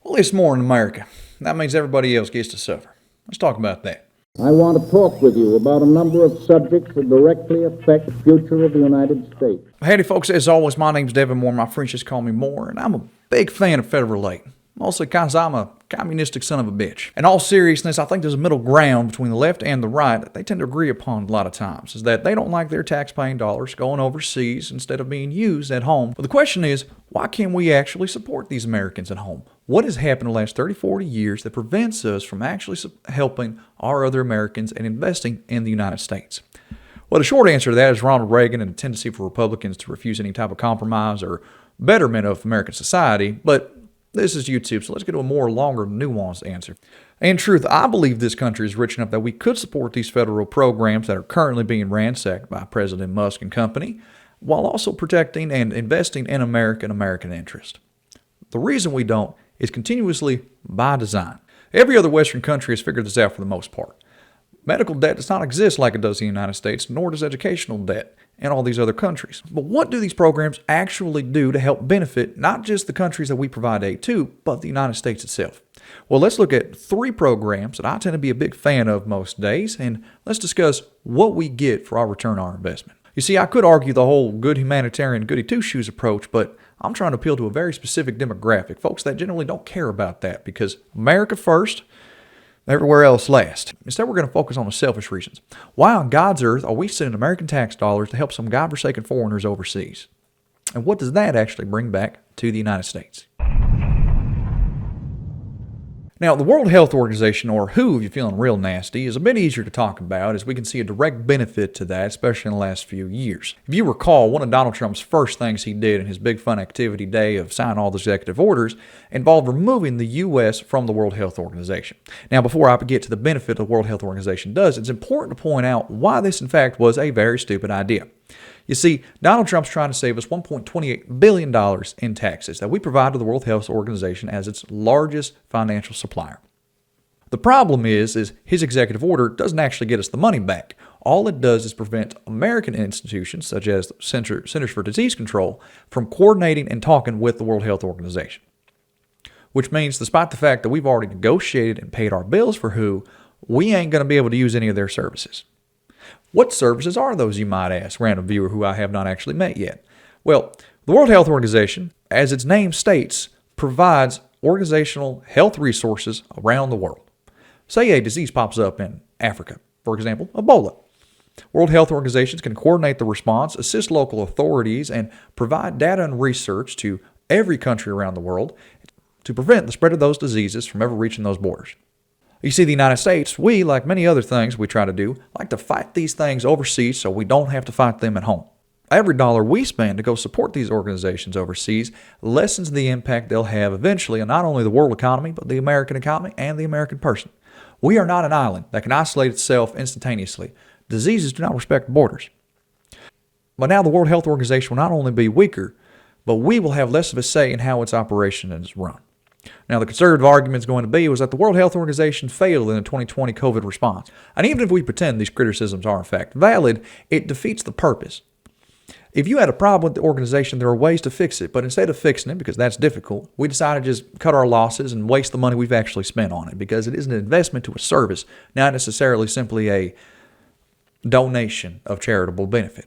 Well, it's more in America. That means everybody else gets to suffer. Let's talk about that. I want to talk with you about a number of subjects that directly affect the future of the United States. Howdy, folks. As always, my name's Devin Moore. My friends just call me Moore, and I'm a big fan of federal aid. Mostly because I'm a communistic son of a bitch. In all seriousness, I think there's a middle ground between the left and the right that they tend to agree upon a lot of times, is that they don't like their tax-paying dollars going overseas instead of being used at home. But the question is, why can't we actually support these Americans at home? What has happened in the last 30, 40 years that prevents us from actually helping our other Americans and investing in the United States? Well, the short answer to that is Ronald Reagan and the tendency for Republicans to refuse any type of compromise or betterment of American society, but this is YouTube, so let's get to a more longer, nuanced answer. In truth, I believe this country is rich enough that we could support these federal programs that are currently being ransacked by President Musk and company, while also protecting and investing in America and American interest. The reason we don't is continuously by design. Every other Western country has figured this out for the most part. Medical debt does not exist like it does in the United States, nor does educational debt in all these other countries. But what do these programs actually do to help benefit not just the countries that we provide aid to, but the United States itself? Well, let's look at 3 programs that I tend to be a big fan of most days, and let's discuss what we get for our return on our investment. You see, I could argue the whole good humanitarian goody two-shoes approach, but I'm trying to appeal to a very specific demographic, folks that generally don't care about that, because America first, everywhere else last. Instead, we're going to focus on the selfish reasons. Why on God's earth are we sending American tax dollars to help some godforsaken foreigners overseas? And what does that actually bring back to the United States? Now, the World Health Organization, or WHO if you're feeling real nasty, is a bit easier to talk about as we can see a direct benefit to that, especially in the last few years. If you recall, one of Donald Trump's first things he did in his big fun activity day of signing all the executive orders involved removing the U.S. from the World Health Organization. Now, before I get to the benefit the World Health Organization does, it's important to point out why this, in fact, was a very stupid idea. You see, Donald Trump's trying to save us $1.28 billion in taxes that we provide to the World Health Organization as its largest financial supplier. The problem is his executive order doesn't actually get us the money back. All it does is prevent American institutions, such as the Centers for Disease Control, from coordinating and talking with the World Health Organization. Which means, despite the fact that we've already negotiated and paid our bills for WHO, we ain't going to be able to use any of their services. What services are those, you might ask, random viewer who I have not actually met yet? Well, the World Health Organization, as its name states, provides organizational health resources around the world. Say a disease pops up in Africa, for example, Ebola. World Health Organizations can coordinate the response, assist local authorities, and provide data and research to every country around the world to prevent the spread of those diseases from ever reaching those borders. You see, the United States, we, like many other things we try to do, like to fight these things overseas so we don't have to fight them at home. Every dollar we spend to go support these organizations overseas lessens the impact they'll have eventually on not only the world economy, but the American economy and the American person. We are not an island that can isolate itself instantaneously. Diseases do not respect borders. But now the World Health Organization will not only be weaker, but we will have less of a say in how its operation is run. Now, the conservative argument is going to be was that the World Health Organization failed in the 2020 COVID response. And even if we pretend these criticisms are in fact valid, it defeats the purpose. If you had a problem with the organization, there are ways to fix it. But instead of fixing it, because that's difficult, we decided to just cut our losses and waste the money we've actually spent on it because it is an investment to a service, not necessarily simply a donation of charitable benefit.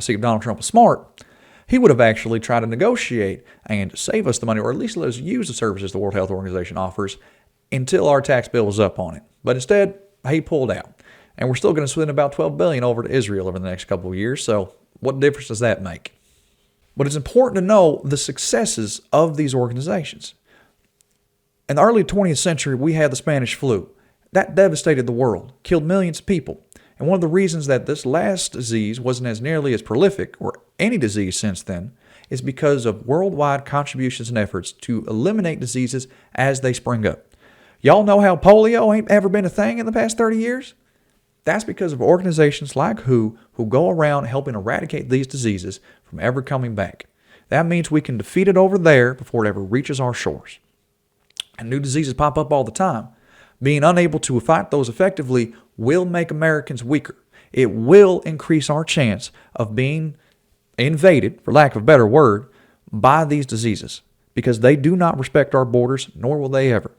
See, if Donald Trump was smart, he would have actually tried to negotiate and save us the money, or at least let us use the services the World Health Organization offers until our tax bill was up on it. But instead, he pulled out. And we're still going to spend about $12 billion over to Israel over the next couple of years, so what difference does that make? But it's important to know the successes of these organizations. In the early 20th century, we had the Spanish flu. That devastated the world, killed millions of people. And one of the reasons that this last disease wasn't as nearly as prolific, or any disease since then, is because of worldwide contributions and efforts to eliminate diseases as they spring up. Y'all know how polio ain't ever been a thing in the past 30 years? That's because of organizations like WHO who go around helping eradicate these diseases from ever coming back. That means we can defeat it over there before it ever reaches our shores. And new diseases pop up all the time. Being unable to fight those effectively will make Americans weaker. It will increase our chance of being invaded, for lack of a better word, by these diseases. because they do not respect our borders, nor will they ever.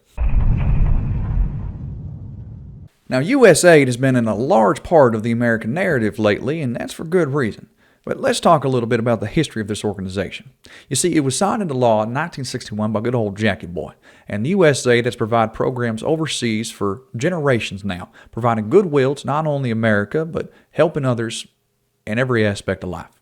Now, USAID has been in a large part of the American narrative lately, and that's for good reason. But let's talk a little bit about the history of this organization. You see, it was signed into law in 1961 by good old Jackie Boy, and the USAID has provided programs overseas for generations now, providing goodwill to not only America, but helping others in every aspect of life.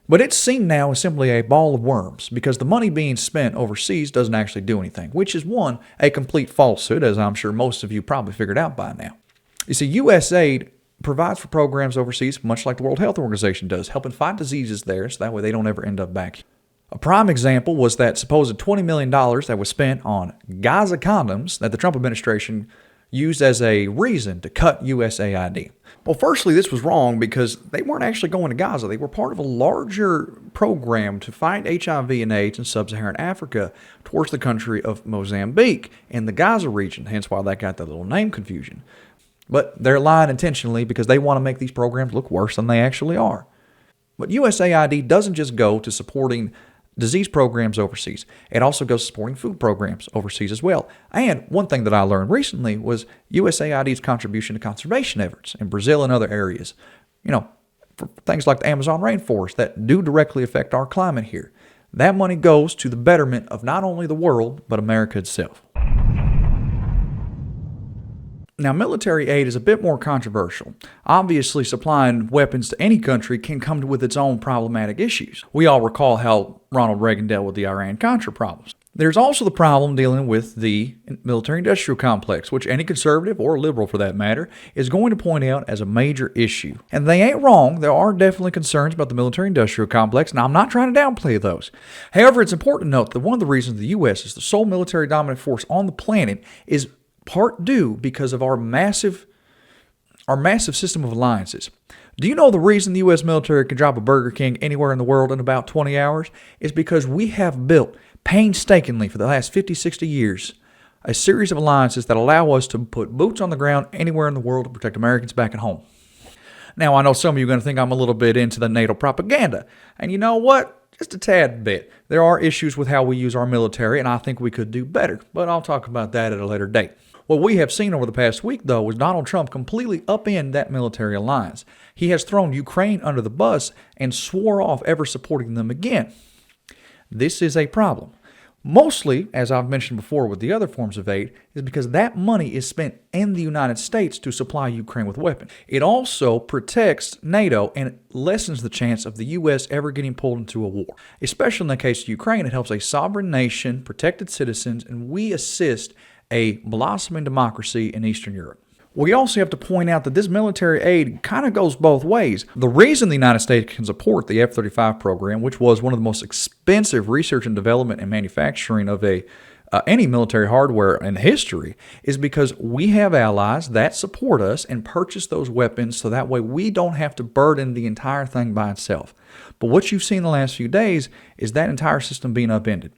But it's seen now as simply a ball of worms because the money being spent overseas doesn't actually do anything, which is, one, a complete falsehood, as I'm sure most of you probably figured out by now. You see, USAID provides for programs overseas much like the World Health Organization does, helping fight diseases there so that way they don't ever end up back here. A prime example was that supposed $20 million that was spent on Gaza condoms that the Trump administration used as a reason to cut USAID. Well, firstly, this was wrong because they weren't actually going to Gaza. They were part of a larger program to fight HIV and AIDS in sub-Saharan Africa towards the country of Mozambique in the Gaza region, hence why that got that little name confusion. But they're lying intentionally because they want to make these programs look worse than they actually are. But USAID doesn't just go to supporting disease programs overseas. It also goes supporting food programs overseas as well. And one thing that I learned recently was USAID's contribution to conservation efforts in Brazil and other areas. For things like the Amazon rainforest that do directly affect our climate here. That money goes to the betterment of not only the world, but America itself. Now, military aid is a bit more controversial. Obviously, supplying weapons to any country can come with its own problematic issues. We all recall how Ronald Reagan dealt with the Iran-Contra problems. There's also the problem dealing with the military-industrial complex, which any conservative or liberal, for that matter, is going to point out as a major issue. And they ain't wrong. There are definitely concerns about the military-industrial complex, and I'm not trying to downplay those. However, it's important to note that one of the reasons the U.S. is the sole military-dominant force on the planet is part due because of our massive system of alliances. Do you know the reason the U.S. military can drop a Burger King anywhere in the world in about 20 hours? Is because we have built painstakingly for the last 50, 60 years a series of alliances that allow us to put boots on the ground anywhere in the world to protect Americans back at home. Now, I know some of you are going to think I'm a little bit into the NATO propaganda. And you know what? Just a tad bit. There are issues with how we use our military, and I think we could do better. But I'll talk about that at a later date. What we have seen over the past week, though, is Donald Trump completely upend that military alliance. He has thrown Ukraine under the bus and swore off ever supporting them again. This is a problem. Mostly, as I've mentioned before with the other forms of aid, is because that money is spent in the United States to supply Ukraine with weapons. It also protects NATO and lessens the chance of the U.S. ever getting pulled into a war. Especially in the case of Ukraine, it helps a sovereign nation protect its citizens, and we assist a blossoming democracy in Eastern Europe. We also have to point out that this military aid kind of goes both ways. The reason the United States can support the F-35 program, which was one of the most expensive research and development and manufacturing of any military hardware in history, is because we have allies that support us and purchase those weapons so that way we don't have to burden the entire thing by itself. But what you've seen the last few days is that entire system being upended.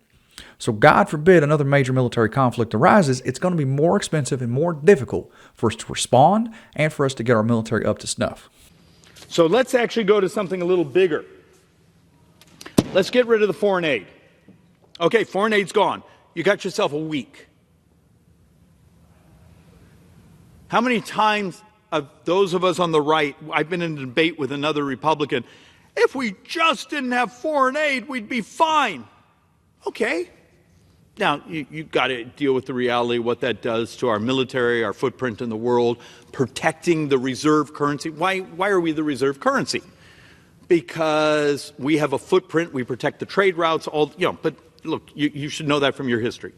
So God forbid another major military conflict arises, it's going to be more expensive and more difficult for us to respond and for us to get our military up to snuff. So let's actually go to something a little bigger. Let's get rid of the foreign aid. Okay, foreign aid's gone. You got yourself a week. How many times of those of us on the right, I've been in a debate with another Republican, if we just didn't have foreign aid, we'd be fine. Okay. Now, you've got to deal with the reality, what that does to our military, our footprint in the world, protecting the reserve currency. Why are we the reserve currency? Because we have a footprint, we protect the trade routes, but look, you should know that from your history.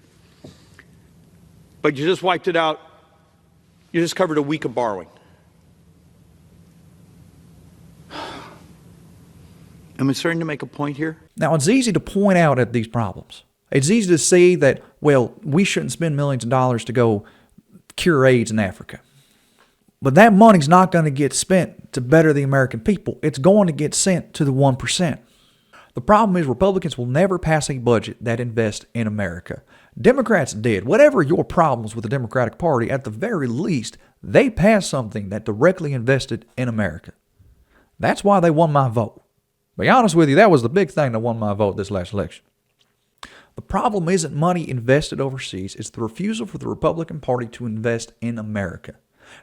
But you just wiped it out. You just covered a week of borrowing. Am I starting to make a point here? Now, it's easy to point out at these problems. It's easy to see that, well, we shouldn't spend millions of dollars to go cure AIDS in Africa. But that money's not going to get spent to better the American people. It's going to get sent to the 1%. The problem is Republicans will never pass a budget that invests in America. Democrats did. Whatever your problems with the Democratic Party, at the very least, they passed something that directly invested in America. That's why they won my vote. To be honest with you, that was the big thing that won my vote this last election. The problem isn't money invested overseas, it's the refusal for the Republican Party to invest in America.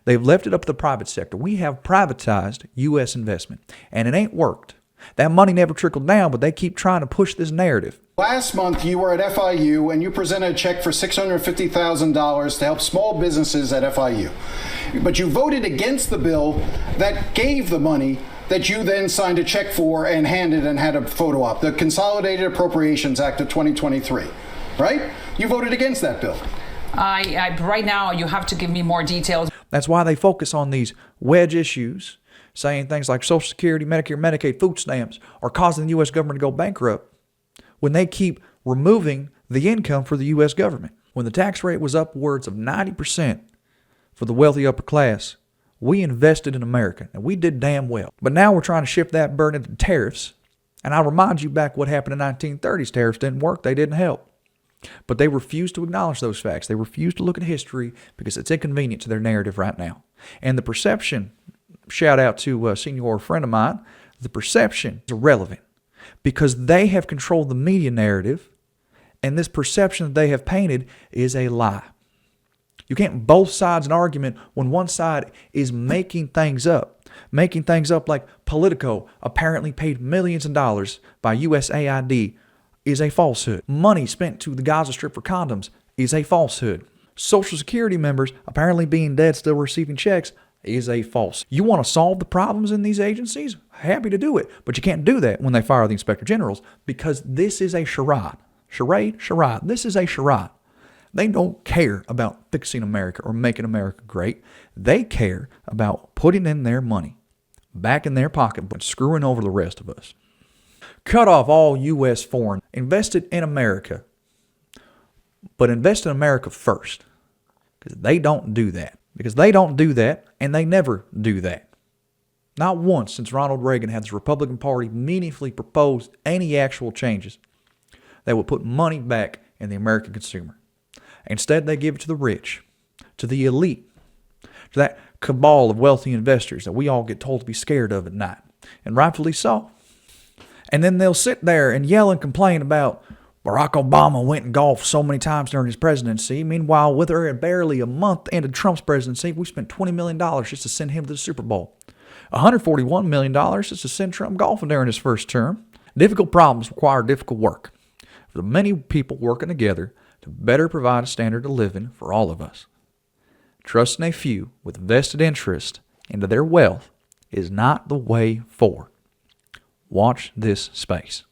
They've left it up to the private sector. We have privatized U.S. investment, and it ain't worked. That money never trickled down, but they keep trying to push this narrative. Last month, you were at FIU and you presented a check for $650,000 to help small businesses at FIU. But you voted against the bill that gave the money that you then signed a check for and handed and had a photo op, the Consolidated Appropriations Act of 2023, right? You voted against that bill. Right now, you have to give me more details. That's why they focus on these wedge issues, saying things like Social Security, Medicare, Medicaid, food stamps are causing the U.S. government to go bankrupt when they keep removing the income for the U.S. government. When the tax rate was upwards of 90% for the wealthy upper class, we invested in America, and we did damn well. But now we're trying to shift that burden into tariffs. And I'll remind you back what happened in the 1930s. Tariffs didn't work. They didn't help. But they refuse to acknowledge those facts. They refuse to look at history because it's inconvenient to their narrative right now. And the perception, shout out to a senior friend of mine, the perception is irrelevant because they have controlled the media narrative, and this perception that they have painted is a lie. You can't both sides an argument when one side is making things up like Politico apparently paid millions of dollars by USAID is a falsehood. Money spent to the Gaza Strip for condoms is a falsehood. Social Security members apparently being dead still receiving checks is a false. You want to solve the problems in these agencies? Happy to do it. But you can't do that when they fire the inspector generals because this is a charade. Charade? This is a charade. They don't care about fixing America or making America great. They care about putting in their money back in their pocket but screwing over the rest of us. Cut off all U.S. foreign. Invest it in America. But invest in America first. Because they don't do that. And they never do that. Not once since Ronald Reagan had the Republican Party meaningfully proposed any actual changes that would put money back in the American consumer. Instead, they give it to the rich, to the elite, to that cabal of wealthy investors that we all get told to be scared of at night, and rightfully so. And then they'll sit there and yell and complain about Barack Obama went and golfed so many times during his presidency. Meanwhile, with her barely a month into Trump's presidency, we spent $20 million just to send him to the Super Bowl. $141 million just to send Trump golfing during his first term. Difficult problems require difficult work. For the many people working together to better provide a standard of living for all of us. Trusting a few with vested interest into their wealth is not the way forward. Watch this space.